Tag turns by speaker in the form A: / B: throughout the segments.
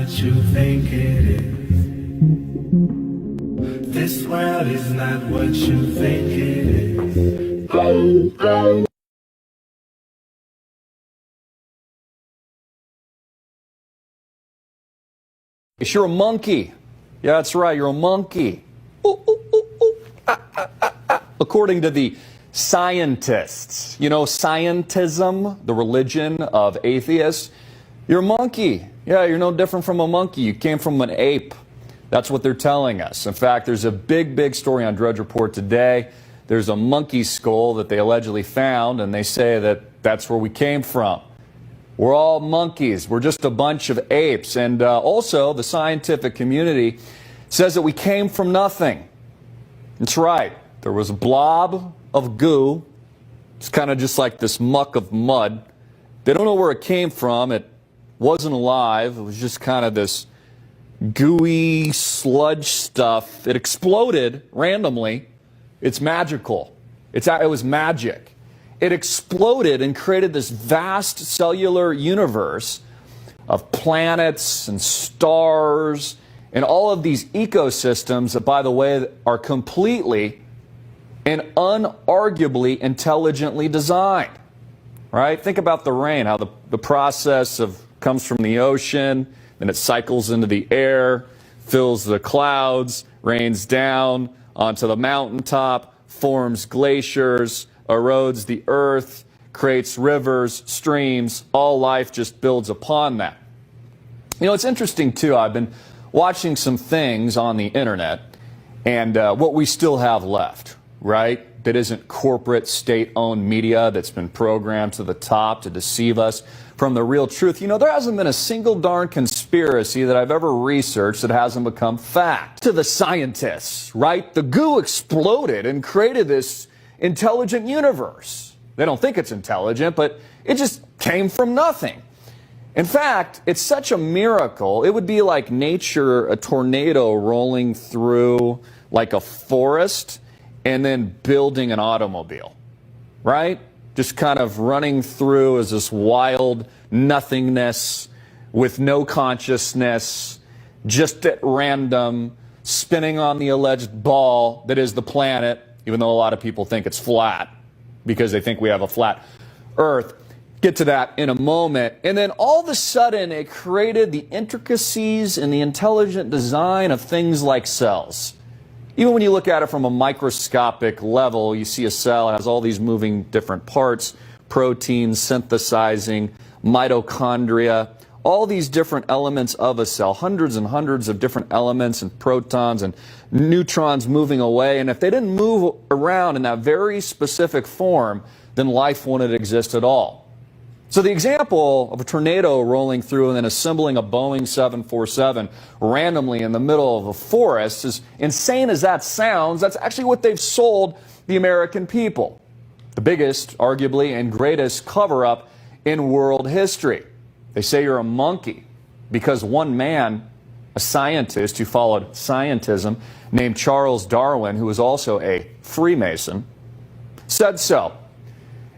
A: what you think it is. This world is not what you think it is.
B: You're a monkey. Yeah, that's right, you're a monkey. Ooh, ooh, ooh, ooh. According to the scientists, you know, scientism, the religion of atheists, you're a monkey. Yeah, you're no different from a monkey. You came from an ape. That's what they're telling us. In fact, there's a big story on Drudge Report today. There's a monkey skull that they allegedly found, and they say that that's where we came from. We're all monkeys. We're just a bunch of apes. And also, the scientific community says that we came from nothing. That's right. There was a blob of goo. It's kind of just like this muck of mud. They don't know where it came from. It wasn't alive. It was just kind of this gooey sludge stuff. It exploded randomly. It's magical. It was magic. It exploded and created this vast cellular universe of planets and stars and all of these ecosystems that, by the way, are completely and unarguably intelligently designed. Right? Think about the rain, how the process comes from the ocean, then it cycles into the air, fills the clouds, rains down onto the mountaintop, forms glaciers, erodes the earth, creates rivers, streams. All life just builds upon that. You know, it's interesting, too. I've been watching some things on the internet and what we still have left, right? That isn't corporate, state-owned media that's been programmed to the top to deceive us from the real truth. You know, there hasn't been a single darn conspiracy that I've ever researched that hasn't become fact. To the scientists, right? The goo exploded and created this intelligent universe. They don't think it's intelligent, but it just came from nothing. In fact, it's such a miracle. It would be like nature, a tornado rolling through like a forest and then building an automobile, right? Just kind of running through as this wild nothingness with no consciousness, just at random, spinning on the alleged ball that is the planet, even though a lot of people think it's flat because they think we have a flat Earth. Get to that in a moment. And then all of a sudden, it created the intricacies and the intelligent design of things like cells. Even when you look at it from a microscopic level, you see a cell has all these moving different parts, proteins synthesizing, mitochondria, all these different elements of a cell, hundreds and hundreds of different elements and protons and neutrons moving away. And if they didn't move around in that very specific form, then life wouldn't exist at all. So the example of a tornado rolling through and then assembling a Boeing 747 randomly in the middle of a forest, as insane as that sounds, that's actually what they've sold the American people. The biggest, arguably, and greatest cover-up in world history. They say you're a monkey because one man, a scientist who followed scientism, named Charles Darwin, who was also a Freemason, said so.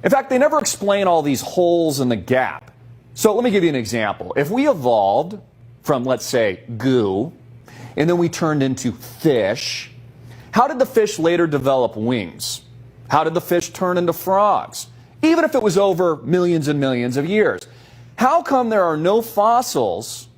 B: In fact, they never explain all these holes in the gap. So let me give you an example. If we evolved from, let's say, goo, and then we turned into fish, how did the fish later develop wings? How did the fish turn into frogs? Even if it was over millions and millions of years. How come there are no fossils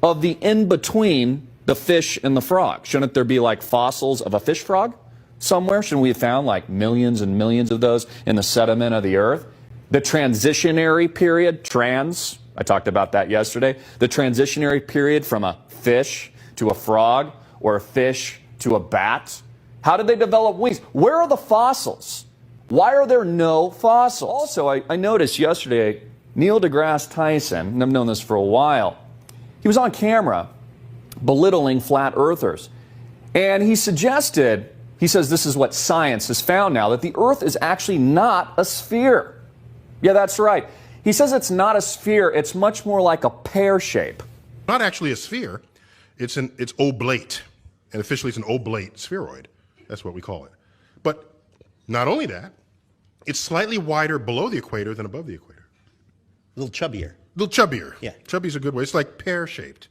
B: of the in-between the fish and the frog? Shouldn't there be like fossils of a fish frog somewhere? Shouldn't we have found like millions and millions of those in the sediment of the earth? The transitionary period, I talked about that yesterday. The transitionary period from a fish to a frog or a fish to a bat. How did they develop wings? Where are the fossils? Why are there no fossils? Also, I noticed yesterday, Neil deGrasse Tyson, and I've known this for a while, he was on camera belittling flat earthers. And he suggested, he says this is what science has found now, that the earth is actually not a sphere. Yeah, that's right. He says it's not a sphere, it's much more like a pear shape.
C: Not actually a sphere, it's oblate. And officially it's an oblate spheroid. That's what we call it. But not only that, it's slightly wider below the equator than above the equator.
D: A little chubbier.
C: A little chubbier.
D: Yeah.
C: Chubby's a good way. It's like pear-shaped.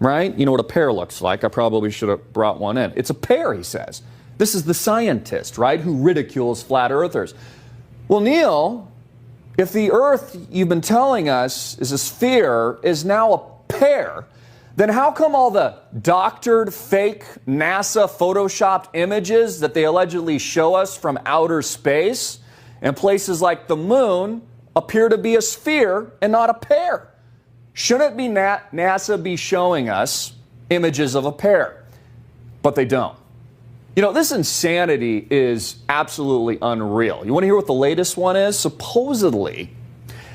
B: right? You know what a pear looks like. I probably should have brought one in. It's a pear, he says. This is the scientist, right, who ridicules flat earthers. Well, Neil, if the Earth you've been telling us is a sphere is now a pear, then how come all the doctored, fake NASA photoshopped images that they allegedly show us from outer space and places like the moon appear to be a sphere and not a pear? Shouldn't be NASA be showing us images of a pear? But they don't. You know, this insanity is absolutely unreal. You want to hear what the latest one is? Supposedly,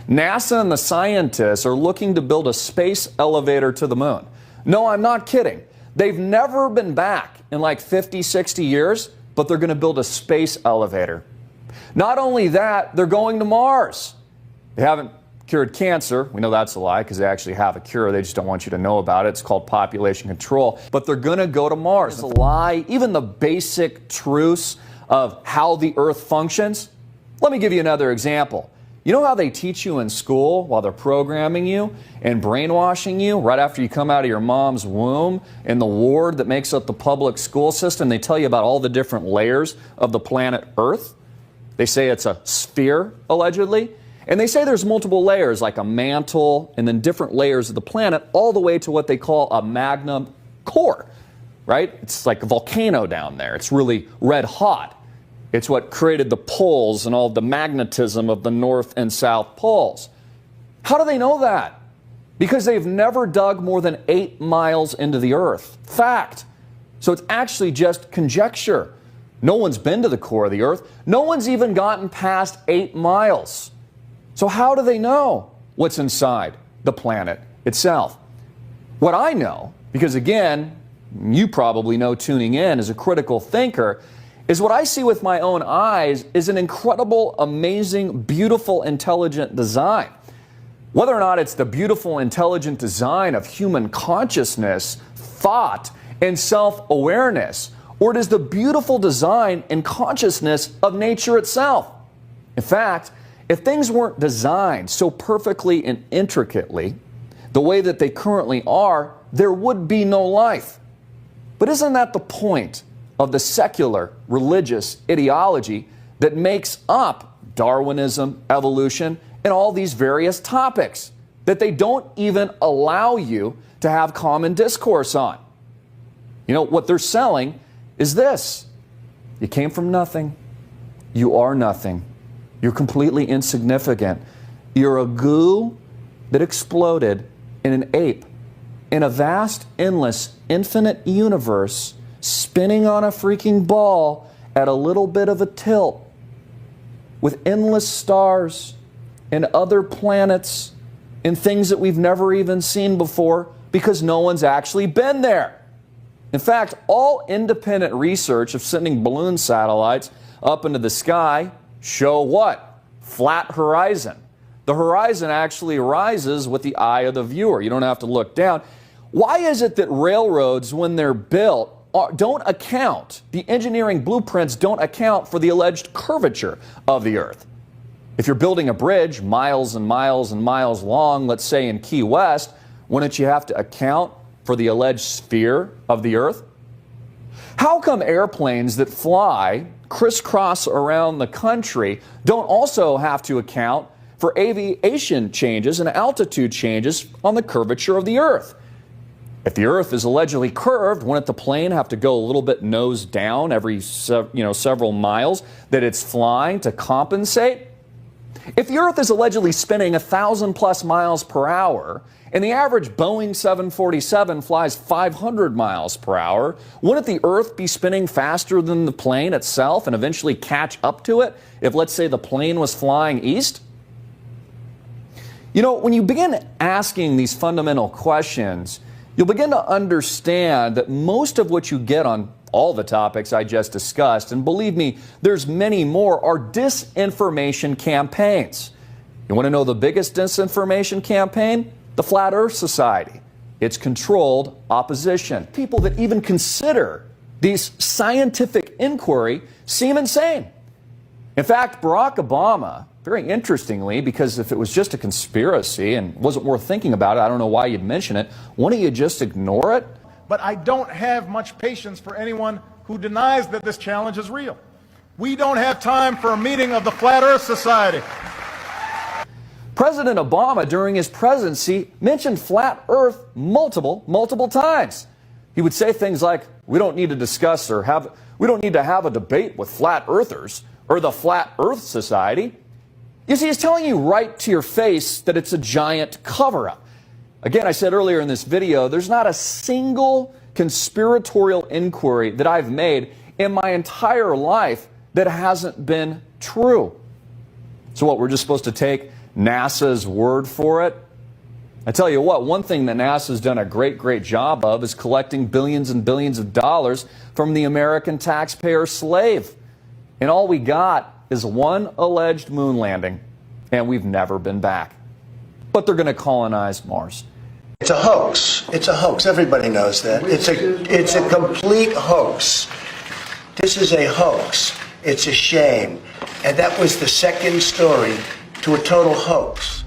B: NASA and the scientists are looking to build a space elevator to the moon. No, I'm not kidding. They've never been back in like 50, 60 years, but they're going to build a space elevator. Not only that, they're going to Mars. They haven't cured cancer. We know that's a lie because they actually have a cure. They just don't want you to know about it. It's called population control. But they're going to go to Mars. It's a lie. Even the basic truths of how the Earth functions. Let me give you another example. You know how they teach you in school while they're programming you and brainwashing you right after you come out of your mom's womb in the ward that makes up the public school system? They tell you about all the different layers of the planet Earth. They say it's a sphere, allegedly. And they say there's multiple layers, like a mantle, and then different layers of the planet, all the way to what they call a magma core, right? It's like a volcano down there. It's really red hot. It's what created the poles and all the magnetism of the North and South poles. How do they know that? Because they've never dug more than 8 miles into the Earth. Fact. So it's actually just conjecture. No one's been to the core of the Earth. No one's even gotten past 8 miles. So how do they know what's inside the planet itself? What I know, because again, you probably know tuning in as a critical thinker, is what I see with my own eyes is an incredible, amazing, beautiful, intelligent design. Whether or not it's the beautiful, intelligent design of human consciousness, thought, and self-awareness, or it is the beautiful design and consciousness of nature itself. In fact, if things weren't designed so perfectly and intricately, the way that they currently are, there would be no life. But isn't that the point of the secular religious ideology that makes up Darwinism, evolution, and all these various topics that they don't even allow you to have common discourse on? You know, what they're selling is this. You came from nothing. You are nothing. You're completely insignificant. You're a goo that exploded in an ape in a vast, endless, infinite universe spinning on a freaking ball at a little bit of a tilt with endless stars and other planets and things that we've never even seen before because no one's actually been there. In fact, all independent research of sending balloon satellites up into the sky show what? Flat horizon. The horizon actually rises with the eye of the viewer. You don't have to look down. Why is it that railroads, when they're built, don't account, the engineering blueprints don't account for the alleged curvature of the Earth? If you're building a bridge miles and miles and miles long, let's say in Key West, wouldn't you have to account for the alleged sphere of the Earth? How come airplanes that fly crisscross around the country don't also have to account for aviation changes and altitude changes on the curvature of the Earth? If the Earth is allegedly curved, wouldn't the plane have to go a little bit nose down every several miles that it's flying to compensate? If the Earth is allegedly spinning 1,000+ miles per hour and the average Boeing 747 flies 500 miles per hour, wouldn't the Earth be spinning faster than the plane itself and eventually catch up to it if, let's say, the plane was flying east? You know, when you begin asking these fundamental questions, you'll begin to understand that most of what you get on all the topics I just discussed, and believe me, there's many more, are disinformation campaigns. You want to know the biggest disinformation campaign? The Flat Earth Society. It's controlled opposition. People that even consider these scientific inquiry seem insane. In fact, Barack Obama very interestingly, because if it was just a conspiracy and wasn't worth thinking about it, I don't know why you'd mention it. Why don't you just ignore it?
D: But I don't have much patience for anyone who denies that this challenge is real. We don't have time for a meeting of the Flat Earth Society.
B: President Obama, during his presidency, mentioned flat Earth multiple times. He would say things like, we don't need to discuss or we don't need to have a debate with flat earthers or the Flat Earth Society. You see, he's telling you right to your face that it's a giant cover-up. Again, I said earlier in this video, there's not a single conspiratorial inquiry that I've made in my entire life that hasn't been true. So what, we're just supposed to take NASA's word for it? I tell you what, one thing that NASA's done a great job of is collecting billions and billions of dollars from the American taxpayer slave. And all we got is one alleged moon landing, and we've never been back. But they're going to colonize Mars.
E: It's a hoax. It's a hoax. Everybody knows that. It's a complete hoax. This is a hoax. It's a shame. And that was the second story to a total hoax.